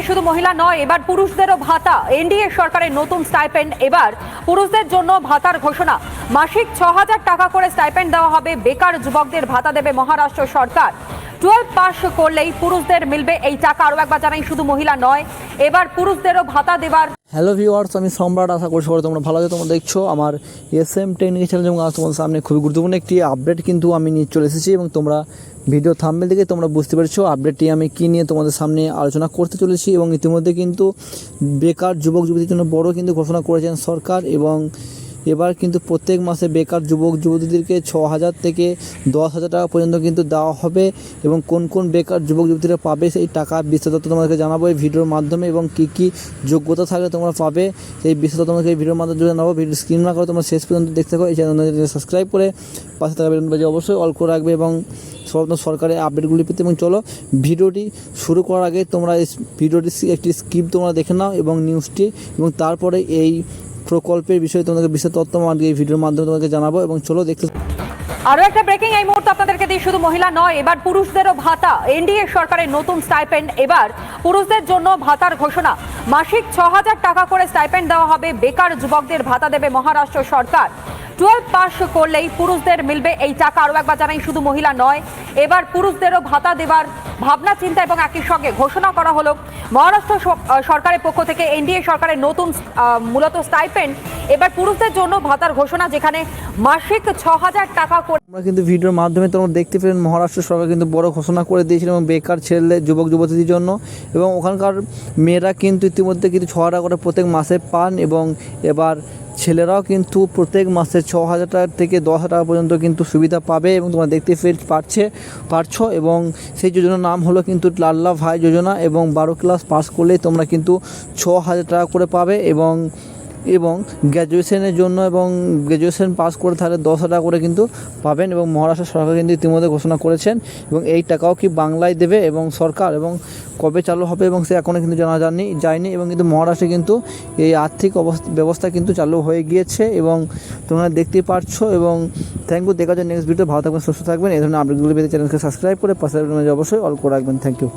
শুধু মহিলা নয়, এবার পুরুষদেরও ভাতা। এনডিএ সরকারের নতুন স্টাইপেন্ড। এবার পুরুষদের জন্য ভাতার ঘোষণা। মাসিক ৬,০০০ টাকা করে স্টাইপেন্ড দেওয়া হবে। বেকার যুবকদের ভাতা দেবে মহারাষ্ট্র সরকার। 12 পাস করলেই পুরুষদের মিলবে এই টাকা। আরও একবার জানাই, শুধু মহিলা নয়, এবার পুরুষদেরও ভাতা দেবার। হ্যালো ভিউয়ার্স, আমি সম্রাট। আশা করছি সবাই তোমরা ভালো আছো। তোমরা দেখছো আমার এসএম টেকনিক চ্যানেল, এবং আজ তোমাদের সামনে খুবই গুরুত্বপূর্ণ একটি আপডেট কিন্তু আমি নিয়ে চলে এসেছি, এবং তোমরা ভিডিও থাম্বনেল দেখে তোমরা বুঝতে পেরেছো আপডেটটি আমি কী নিয়ে তোমাদের সামনে আলোচনা করতে চলেছি। এবং ইতিমধ্যে কিন্তু বেকার যুবক যুবতীদের জন্য বড় কিন্তু ঘোষণা করেছেন সরকার, এবং এবার কিন্তু প্রত্যেক মাসে বেকার যুবক যুবতীদেরকে ৬,০০০ থেকে ১০,০০০ টাকা পর্যন্ত কিন্তু দেওয়া হবে। এবং কোন কোন বেকার যুবক যুবতীরা পাবে সেই টাকা বিস্তারিত তোমাদেরকে জানাবো এই ভিডিওর মাধ্যমে, এবং কী কী যোগ্যতা থাকলে তোমরা পাবে সেই বিস্তারিত তোমাকে এই ভিডিওর মাধ্যমে জানাবো। ভিডিও স্ক্রিন না করে তোমরা শেষ পর্যন্ত দেখতে থাকো। এই চ্যানেল সাবস্ক্রাইব করে পাশে থাকা বেল বাজিয়ে অবশ্যই অল করে রাখবে, এবং সরকারের আপডেটগুলি পেতে। এবং চলো ভিডিওটি শুরু করার আগে তোমরা এই ভিডিওটি একটি স্কিপ তোমরা দেখে নাও এবং নিউজটি, এবং তারপরে এই প্রকল্পের বিষয়ে তোমাদেরকে বিস্তারিত তথ্য এই ভিডিওর মাধ্যমে তোমাকে জানাবো। এবং চলো দেখতে। আরো একটা ব্রেকিং এই মুহূর্তে আপনাদেরকে দিই, শুধু মহিলা নয়, এবার পুরুষদেরও ভাতা। এনডিএ সরকারের নতুন স্টাইপেন্ড। এবার পুরুষদের জন্য ভাতার ঘোষণা। মাসিক ৬,০০০ টাকা করে স্টাইপেন্ড দেওয়া হবে। বেকার যুবকদের ভাতা দেবে মহারাষ্ট্র সরকার। 12 পাস করলেই পুরুষদের মিলবে এই টাকা। আরও একবার জানাই, শুধু মহিলা নয়, এবার পুরুষদেরও ভাতা দেবার ভাবনা চিন্তা এবং একই সঙ্গে ঘোষণা করা হলো মহারাষ্ট্র সরকারের পক্ষ থেকে। এনডিএ সরকারের নতুন মূলত স্টাইপেন্ড। এবার পুরুষদের জন্য ভাতার ঘোষণা, যেখানে মাসিক ৬,০০০ টাকা করে। আমরা কিন্তু ভিডিওর মাধ্যমে তোমরা দেখতে পেলেন মহারাষ্ট্র সরকার কিন্তু বড় ঘোষণা করে দিয়েছিল এবং বেকার ছেলে যুবক যুবতীদের জন্য, এবং ওখানকার মেয়েরা কিন্তু ইতিমধ্যে কিন্তু ৬,০০০ টাকা করে প্রত্যেক মাসে পান, এবং এবার ছেলেরাও কিন্তু প্রত্যেক মাসে ৬,০০০ টাকা থেকে ১০,০০০ টাকা পর্যন্ত কিন্তু সুবিধা পাবে। এবং তোমরা দেখতে পারছো, এবং সেই যোজনার নাম হলো কিন্তু লাল্লা ভাই যোজনা। এবং 12 ক্লাস পাস করলেই তোমরা কিন্তু ৬,০০০ টাকা করে পাবে, এবং গ্র্যাজুয়েশনের জন্য এবং গ্র্যাজুয়েশন পাস করে তাহলে ১০,০০০ টাকা করে কিন্তু পাবেন। এবং মহারাষ্ট্র সরকার কিন্তু ইতিমধ্যে ঘোষণা করেছেন, এবং এই টাকাও কি বাংলায় দেবে এবং সরকার, এবং কবে চালু হবে এবং সে এখনও কিন্তু জানা যায়নি। এবং কিন্তু মহারাষ্ট্রে কিন্তু এই আর্থিক ব্যবস্থা কিন্তু চালু হয়ে গিয়েছে, এবং তোমরা দেখতেই পারছো। এবং থ্যাংক ইউ। দেখা যায় নেক্সট ভিডিও। ভালো থাকবেন, সুস্থ থাকবেন। এই ধরনের আপডেটগুলো পেতে চ্যানেলকে সাবস্ক্রাইব করে পাশে অবশ্যই অল করে রাখবেন। Thank you.